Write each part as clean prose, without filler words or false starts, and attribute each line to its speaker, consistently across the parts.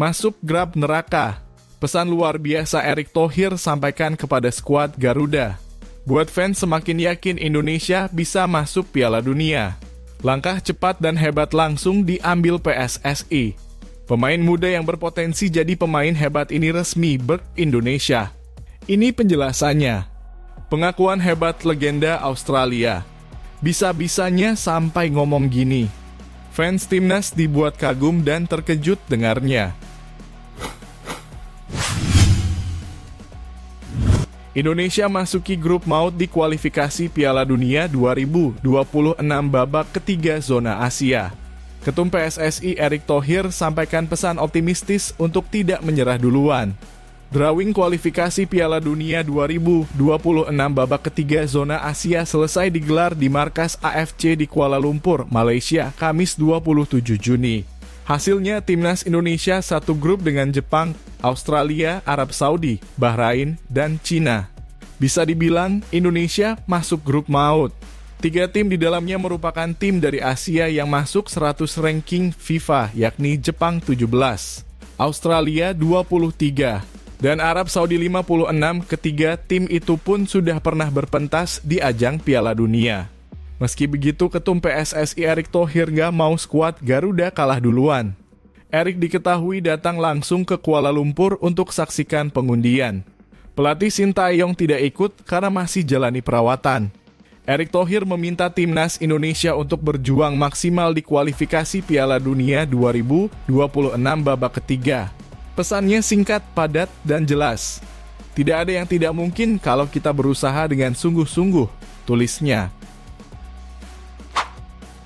Speaker 1: Masuk grab neraka. Pesan luar biasa Erick Thohir sampaikan kepada skuad Garuda. Buat fans semakin yakin Indonesia bisa masuk Piala Dunia. Langkah cepat dan hebat langsung diambil PSSI. Pemain muda yang berpotensi jadi pemain hebat ini resmi ber-Indonesia. Ini penjelasannya. Pengakuan hebat legenda Australia. Bisa-bisanya sampai ngomong gini. Fans timnas dibuat kagum dan terkejut dengarnya. Indonesia masuki grup maut di kualifikasi Piala Dunia 2026 babak ketiga zona Asia. Ketum PSSI Erick Thohir sampaikan pesan optimistis untuk tidak menyerah duluan. Drawing kualifikasi Piala Dunia 2026 babak ketiga zona Asia selesai digelar di markas AFC di Kuala Lumpur, Malaysia, Kamis 27 Juni. Hasilnya timnas Indonesia satu grup dengan Jepang, Australia, Arab Saudi, Bahrain, dan Cina. Bisa dibilang Indonesia masuk grup maut. 3 tim di dalamnya merupakan tim dari Asia yang masuk 100 ranking FIFA, yakni Jepang 17, Australia 23, dan Arab Saudi 56. Ketiga tim itu pun sudah pernah berpentas di ajang Piala Dunia. Meski begitu, Ketum PSSI Erick Thohir gak mau skuad Garuda kalah duluan. Erick diketahui datang langsung ke Kuala Lumpur untuk saksikan pengundian. Pelatih Sintayong tidak ikut karena masih jalani perawatan. Erick Thohir meminta timnas Indonesia untuk berjuang maksimal di kualifikasi Piala Dunia 2026 babak ketiga. Pesannya singkat, padat, dan jelas. Tidak ada yang tidak mungkin kalau kita berusaha dengan sungguh-sungguh, tulisnya.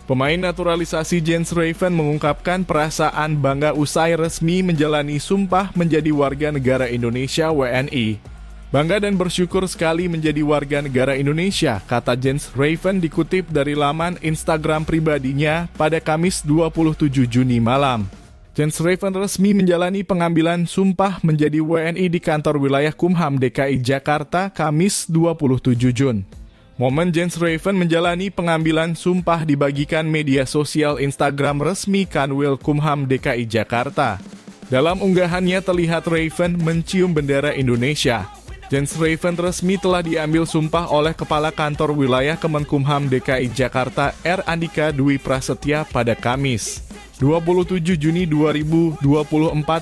Speaker 1: Pemain naturalisasi Jens Raven mengungkapkan perasaan bangga usai resmi menjalani sumpah menjadi warga negara Indonesia WNI. Bangga dan bersyukur sekali menjadi warga negara Indonesia, kata Jens Raven dikutip dari laman Instagram pribadinya pada Kamis 27 Juni malam. Jens Raven resmi menjalani pengambilan sumpah menjadi WNI di kantor wilayah Kumham DKI Jakarta Kamis 27 Jun. Momen Jens Raven menjalani pengambilan sumpah dibagikan media sosial Instagram resmi Kanwil Kumham DKI Jakarta. Dalam unggahannya terlihat Raven mencium bendera Indonesia. Jens Raven resmi telah diambil sumpah oleh Kepala Kantor Wilayah Kemenkumham DKI Jakarta R. Andika Dwi Prasetya pada Kamis 27 Juni 2024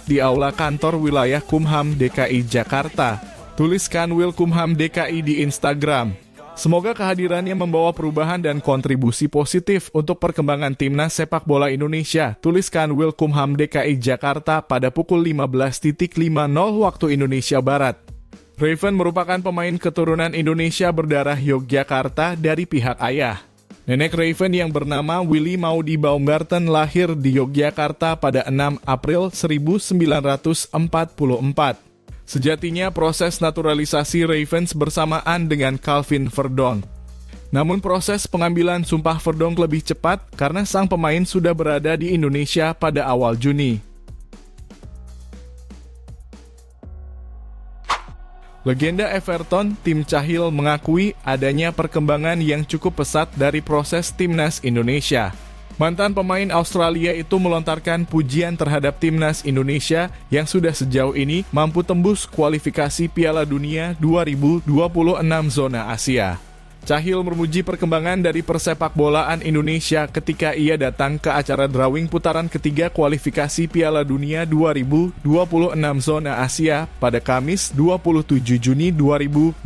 Speaker 1: di Aula Kantor Wilayah Kumham DKI Jakarta. Tulis Kanwil Kumham DKI di Instagram. Semoga kehadirannya membawa perubahan dan kontribusi positif untuk perkembangan timnas sepak bola Indonesia. Tulis Kanwil Kumham DKI Jakarta pada pukul 15.50 waktu Indonesia Barat. Raven merupakan pemain keturunan Indonesia berdarah Yogyakarta dari pihak ayah. Nenek Raven yang bernama Willy Maudy Baumgarten lahir di Yogyakarta pada 6 April 1944. Sejatinya proses naturalisasi Ravens bersamaan dengan Calvin Verdonk. Namun proses pengambilan sumpah Verdonk lebih cepat karena sang pemain sudah berada di Indonesia pada awal Juni. Legenda Everton, Tim Cahill mengakui adanya perkembangan yang cukup pesat dari proses timnas Indonesia. Mantan pemain Australia itu melontarkan pujian terhadap timnas Indonesia yang sudah sejauh ini mampu tembus kualifikasi Piala Dunia 2026 zona Asia. Cahill memuji perkembangan dari persepak bolaan Indonesia ketika ia datang ke acara drawing putaran ketiga kualifikasi Piala Dunia 2026 zona Asia pada Kamis 27 Juni 2024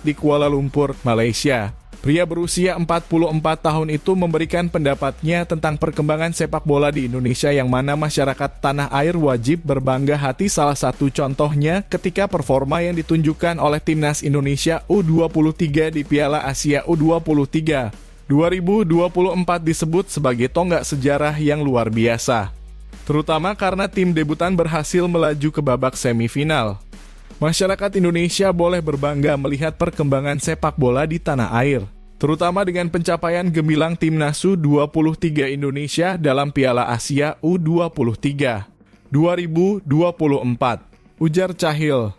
Speaker 1: di Kuala Lumpur, Malaysia. Pria berusia 44 tahun itu memberikan pendapatnya tentang perkembangan sepak bola di Indonesia yang mana masyarakat tanah air wajib berbangga hati. Salah satu contohnya ketika performa yang ditunjukkan oleh timnas Indonesia U23 di Piala Asia U23 2024 disebut sebagai tonggak sejarah yang luar biasa. Terutama karena tim debutan berhasil melaju ke babak semifinal. Masyarakat Indonesia boleh berbangga melihat perkembangan sepak bola di tanah air, terutama dengan pencapaian gemilang timnas U23 Indonesia dalam Piala Asia U23 2024, ujar Cahill.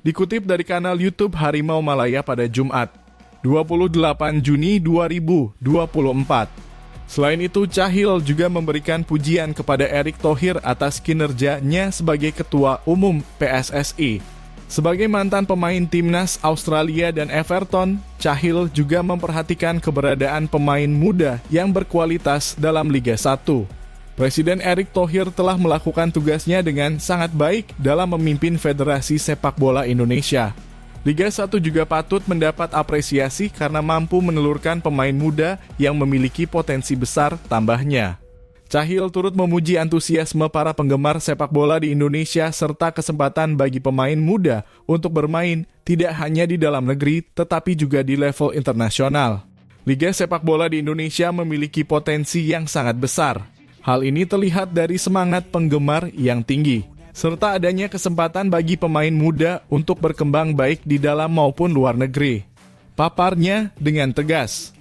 Speaker 1: Dikutip dari kanal YouTube Harimau Malaya pada Jumat, 28 Juni 2024. Selain itu, Cahill juga memberikan pujian kepada Erick Thohir atas kinerjanya sebagai Ketua Umum PSSI. Sebagai mantan pemain timnas Australia dan Everton, Cahill juga memperhatikan keberadaan pemain muda yang berkualitas dalam Liga 1. Presiden Erick Thohir telah melakukan tugasnya dengan sangat baik dalam memimpin Federasi Sepak Bola Indonesia. Liga 1 juga patut mendapat apresiasi karena mampu menelurkan pemain muda yang memiliki potensi besar tambahnya. Cahill turut memuji antusiasme para penggemar sepak bola di Indonesia serta kesempatan bagi pemain muda untuk bermain tidak hanya di dalam negeri tetapi juga di level internasional. Liga sepak bola di Indonesia memiliki potensi yang sangat besar. Hal ini terlihat dari semangat penggemar yang tinggi, serta adanya kesempatan bagi pemain muda untuk berkembang baik di dalam maupun luar negeri. Paparnya dengan tegas.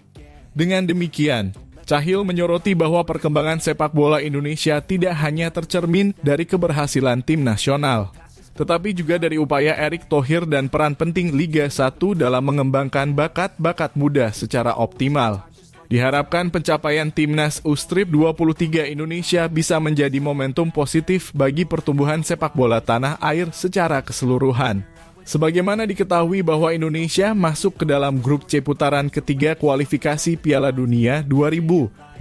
Speaker 1: Dengan demikian, Cahill menyoroti bahwa perkembangan sepak bola Indonesia tidak hanya tercermin dari keberhasilan tim nasional, tetapi juga dari upaya Erick Thohir dan peran penting Liga 1 dalam mengembangkan bakat-bakat muda secara optimal. Diharapkan pencapaian Timnas U-Strip 23 Indonesia bisa menjadi momentum positif bagi pertumbuhan sepak bola tanah air secara keseluruhan. Sebagaimana diketahui bahwa Indonesia masuk ke dalam grup C putaran ketiga kualifikasi Piala Dunia 2026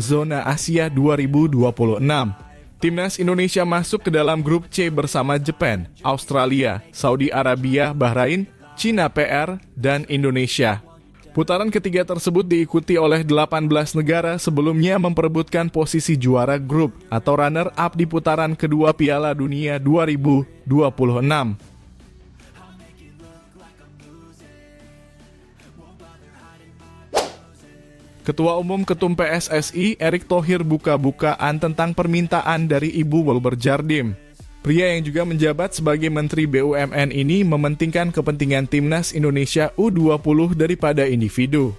Speaker 1: Zona Asia 2026. Timnas Indonesia masuk ke dalam grup C bersama Jepang, Australia, Saudi Arabia, Bahrain, Cina PR, dan Indonesia. Putaran ketiga tersebut diikuti oleh 18 negara sebelumnya memperebutkan posisi juara grup atau runner-up di putaran kedua Piala Dunia 2026. Ketua Umum Ketum PSSI, Erick Thohir buka-bukaan tentang permintaan dari Ibu Wilber Jardim. Pria yang juga menjabat sebagai Menteri BUMN ini mementingkan kepentingan Timnas Indonesia U20 daripada individu.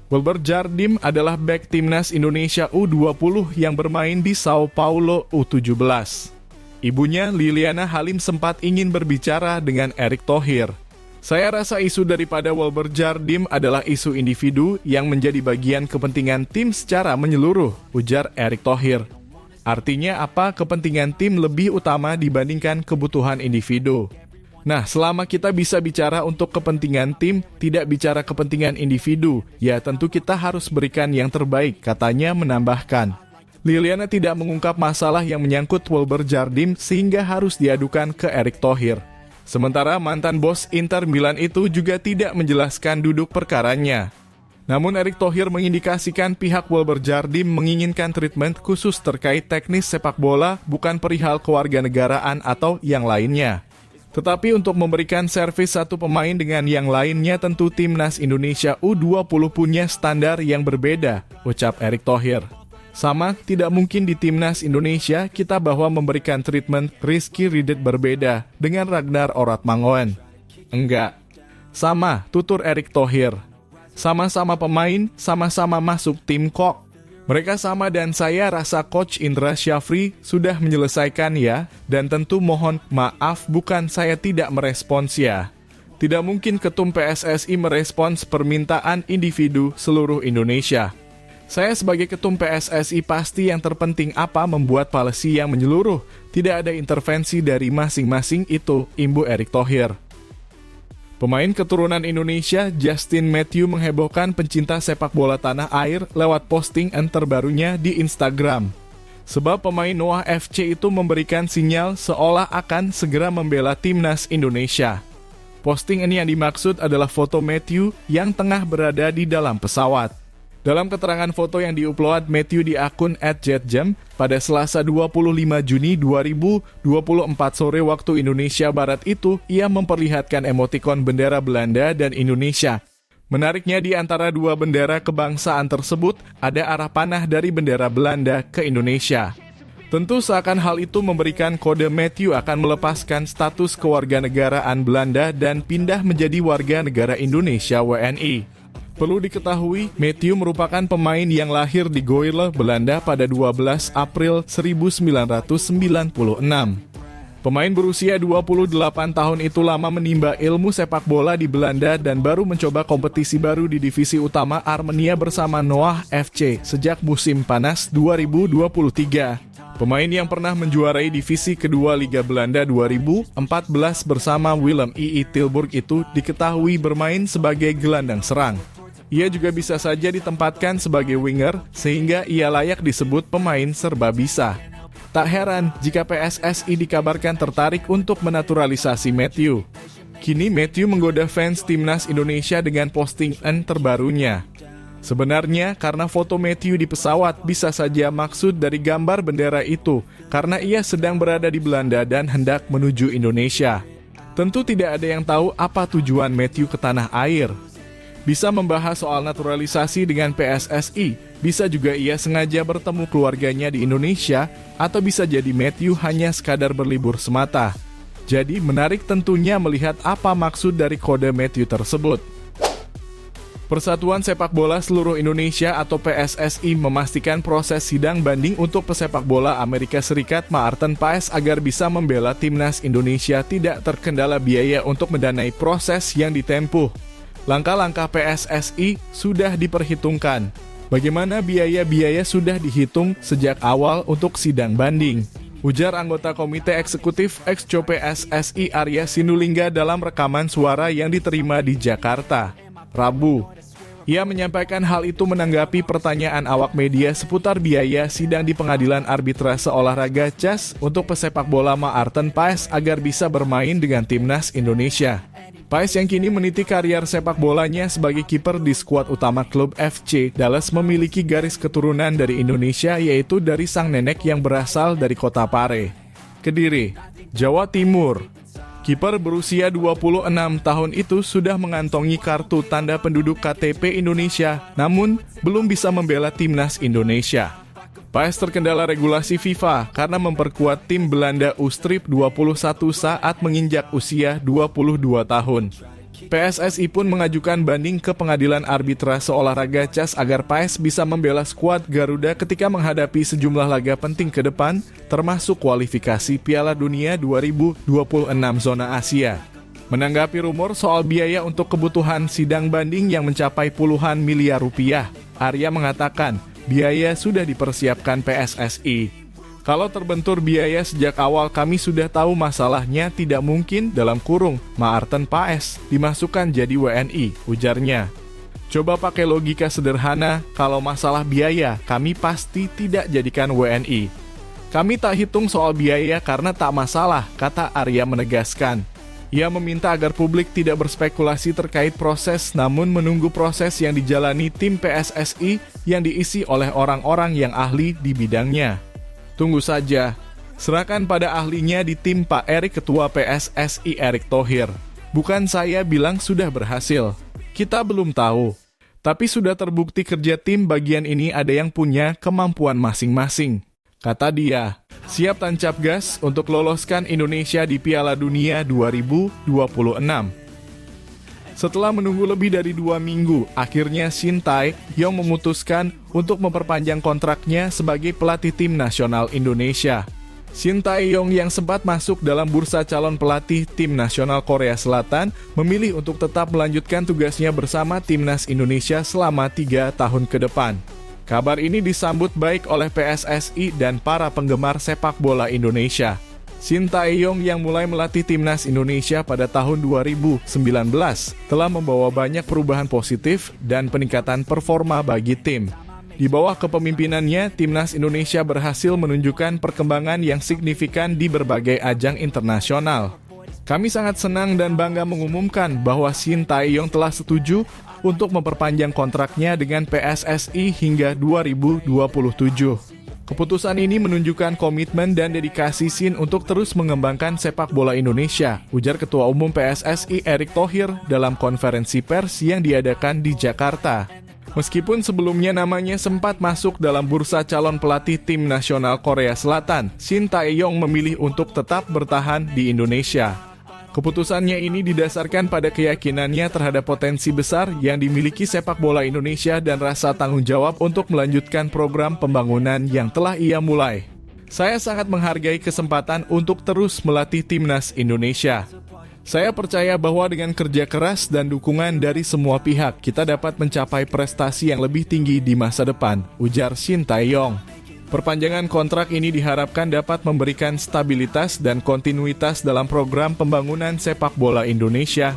Speaker 1: Wilber Jardim adalah bek Timnas Indonesia U20 yang bermain di Sao Paulo U17. Ibunya, Liliana Halim, sempat ingin berbicara dengan Erick Thohir. Saya rasa isu daripada Wilber Jardim adalah isu individu yang menjadi bagian kepentingan tim secara menyeluruh, ujar Erick Thohir. Artinya apa kepentingan tim lebih utama dibandingkan kebutuhan individu. Nah, selama kita bisa bicara untuk kepentingan tim, tidak bicara kepentingan individu, ya tentu kita harus berikan yang terbaik, katanya menambahkan. Liliana tidak mengungkap masalah yang menyangkut Wilber Jardim sehingga harus diadukan ke Erick Thohir. Sementara mantan bos Inter Milan itu juga tidak menjelaskan duduk perkaranya. Namun Erick Thohir mengindikasikan pihak Wilber Jardim menginginkan treatment khusus terkait teknis sepak bola bukan perihal kewarganegaraan atau yang lainnya. Tetapi untuk memberikan servis satu pemain dengan yang lainnya tentu Timnas Indonesia U20 punya standar yang berbeda, ucap Erick Thohir. Sama, tidak mungkin di Timnas Indonesia kita bahwa memberikan treatment Rizky Ridit berbeda dengan Ragnar Oratmangoen. Enggak. Sama, tutur Erick Thohir. Sama-sama pemain, sama-sama masuk tim kok. Mereka sama dan saya rasa Coach Indra Syafri sudah menyelesaikan ya, dan tentu mohon maaf bukan saya tidak merespons ya. Tidak mungkin ketum PSSI merespons permintaan individu seluruh Indonesia. Saya sebagai ketum PSSI pasti yang terpenting apa membuat policy yang menyeluruh, tidak ada intervensi dari masing-masing itu, imbu Erick Thohir. Pemain keturunan Indonesia, Justin Matthew menghebohkan pencinta sepak bola tanah air lewat posting terbarunya di Instagram. Sebab pemain Noah FC itu memberikan sinyal seolah akan segera membela Timnas Indonesia. Posting ini yang dimaksud adalah foto Matthew yang tengah berada di dalam pesawat. Dalam keterangan foto yang diupload Matthew di akun @jetjam pada Selasa 25 Juni 2024 sore waktu Indonesia Barat itu, ia memperlihatkan emotikon bendera Belanda dan Indonesia. Menariknya di antara dua bendera kebangsaan tersebut, ada arah panah dari bendera Belanda ke Indonesia. Tentu seakan hal itu memberikan kode Matthew akan melepaskan status kewarganegaraan Belanda dan pindah menjadi warga negara Indonesia WNI. Perlu diketahui, Matthew merupakan pemain yang lahir di Goirle, Belanda pada 12 April 1996. Pemain berusia 28 tahun itu lama menimba ilmu sepak bola di Belanda dan baru mencoba kompetisi baru di divisi utama Armenia bersama Noah FC sejak musim panas 2023. Pemain yang pernah menjuarai divisi kedua Liga Belanda 2014 bersama Willem II Tilburg itu diketahui bermain sebagai gelandang serang. Ia juga bisa saja ditempatkan sebagai winger sehingga ia layak disebut pemain serba bisa. Tak heran jika PSSI dikabarkan tertarik untuk menaturalisasi Matthew. Kini Matthew menggoda fans timnas Indonesia dengan postingan terbarunya. Sebenarnya karena foto Matthew di pesawat bisa saja maksud dari gambar bendera itu karena ia sedang berada di Belanda dan hendak menuju Indonesia. Tentu tidak ada yang tahu apa tujuan Matthew ke tanah air. Bisa membahas soal naturalisasi dengan PSSI, bisa juga ia sengaja bertemu keluarganya di Indonesia, atau bisa jadi Matthew hanya sekadar berlibur semata. Jadi menarik tentunya melihat apa maksud dari kode Matthew tersebut. Persatuan Sepak Bola Seluruh Indonesia atau PSSI memastikan proses sidang banding untuk pesepak bola Amerika Serikat Maarten Paes agar bisa membela timnas Indonesia tidak terkendala biaya untuk mendanai proses yang ditempuh. Langkah-langkah PSSI sudah diperhitungkan. Bagaimana biaya-biaya sudah dihitung sejak awal untuk sidang banding, ujar anggota Komite Eksekutif Exco PSSI Arya Sinulinga dalam rekaman suara yang diterima di Jakarta, Rabu. Ia menyampaikan hal itu menanggapi pertanyaan awak media seputar biaya sidang di Pengadilan Arbitrase Olahraga CAS untuk pesepak bola Maarten Paes agar bisa bermain dengan timnas Indonesia. Paes yang kini meniti karier sepak bolanya sebagai kiper di skuad utama klub FC Dallas memiliki garis keturunan dari Indonesia yaitu dari sang nenek yang berasal dari kota Pare, Kediri, Jawa Timur. Kiper berusia 26 tahun itu sudah mengantongi kartu tanda penduduk KTP Indonesia, namun belum bisa membela timnas Indonesia. Paes terkendala regulasi FIFA karena memperkuat tim Belanda U-Strip 21 saat menginjak usia 22 tahun. PSSI pun mengajukan banding ke Pengadilan Arbitrase Olahraga CAS agar Paes bisa membela skuad Garuda ketika menghadapi sejumlah laga penting ke depan, termasuk kualifikasi Piala Dunia 2026 zona Asia. Menanggapi rumor soal biaya untuk kebutuhan sidang banding yang mencapai puluhan miliar rupiah, Arya mengatakan, biaya sudah dipersiapkan PSSI. Kalau terbentur biaya sejak awal kami sudah tahu masalahnya tidak mungkin dalam kurung Maarten Paes dimasukkan jadi WNI, ujarnya. Coba pakai logika sederhana, kalau masalah biaya kami pasti tidak jadikan WNI. Kami tak hitung soal biaya karena tak masalah, kata Arya menegaskan. Ia meminta agar publik tidak berspekulasi terkait proses namun menunggu proses yang dijalani tim PSSI yang diisi oleh orang-orang yang ahli di bidangnya. Tunggu saja, serahkan pada ahlinya di tim Pak Erik Ketua PSSI Erick Thohir. Bukan saya bilang sudah berhasil, kita belum tahu. Tapi sudah terbukti kerja tim bagian ini ada yang punya kemampuan masing-masing. Kata dia, siap tancap gas untuk loloskan Indonesia di Piala Dunia 2026. Setelah menunggu lebih dari 2 minggu, akhirnya Shin Tae-yong memutuskan untuk memperpanjang kontraknya sebagai pelatih tim nasional Indonesia. Shin Tae-yong yang sempat masuk dalam bursa calon pelatih tim nasional Korea Selatan memilih untuk tetap melanjutkan tugasnya bersama timnas Indonesia selama 3 tahun ke depan. Kabar ini disambut baik oleh PSSI dan para penggemar sepak bola Indonesia. Shin Tae-yong yang mulai melatih timnas Indonesia pada tahun 2019 telah membawa banyak perubahan positif dan peningkatan performa bagi tim. Di bawah kepemimpinannya, timnas Indonesia berhasil menunjukkan perkembangan yang signifikan di berbagai ajang internasional. Kami sangat senang dan bangga mengumumkan bahwa Shin Tae-yong telah setuju untuk memperpanjang kontraknya dengan PSSI hingga 2027. Keputusan ini menunjukkan komitmen dan dedikasi Shin untuk terus mengembangkan sepak bola Indonesia, ujar Ketua Umum PSSI Erick Thohir dalam konferensi pers yang diadakan di Jakarta. Meskipun sebelumnya namanya sempat masuk dalam bursa calon pelatih tim nasional Korea Selatan, Shin Tae-yong memilih untuk tetap bertahan di Indonesia. Keputusannya ini didasarkan pada keyakinannya terhadap potensi besar yang dimiliki sepak bola Indonesia dan rasa tanggung jawab untuk melanjutkan program pembangunan yang telah ia mulai. Saya sangat menghargai kesempatan untuk terus melatih timnas Indonesia. Saya percaya bahwa dengan kerja keras dan dukungan dari semua pihak, kita dapat mencapai prestasi yang lebih tinggi di masa depan, ujar Shin Tae-yong. Perpanjangan kontrak ini diharapkan dapat memberikan stabilitas dan kontinuitas dalam program pembangunan sepak bola Indonesia.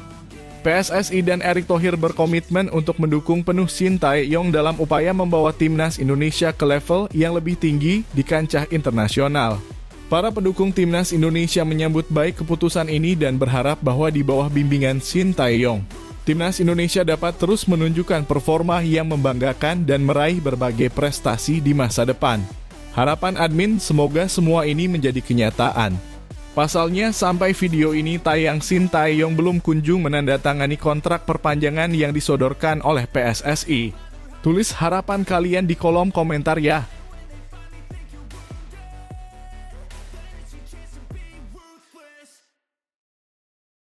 Speaker 1: PSSI dan Erick Thohir berkomitmen untuk mendukung penuh Shin Tae-yong dalam upaya membawa timnas Indonesia ke level yang lebih tinggi di kancah internasional. Para pendukung timnas Indonesia menyambut baik keputusan ini dan berharap bahwa di bawah bimbingan Shin Tae-yong, timnas Indonesia dapat terus menunjukkan performa yang membanggakan dan meraih berbagai prestasi di masa depan. Harapan admin semoga semua ini menjadi kenyataan. Pasalnya, sampai video ini tayang, Shin Tae-yong belum kunjung menandatangani kontrak perpanjangan yang disodorkan oleh PSSI. Tulis harapan kalian di kolom komentar ya.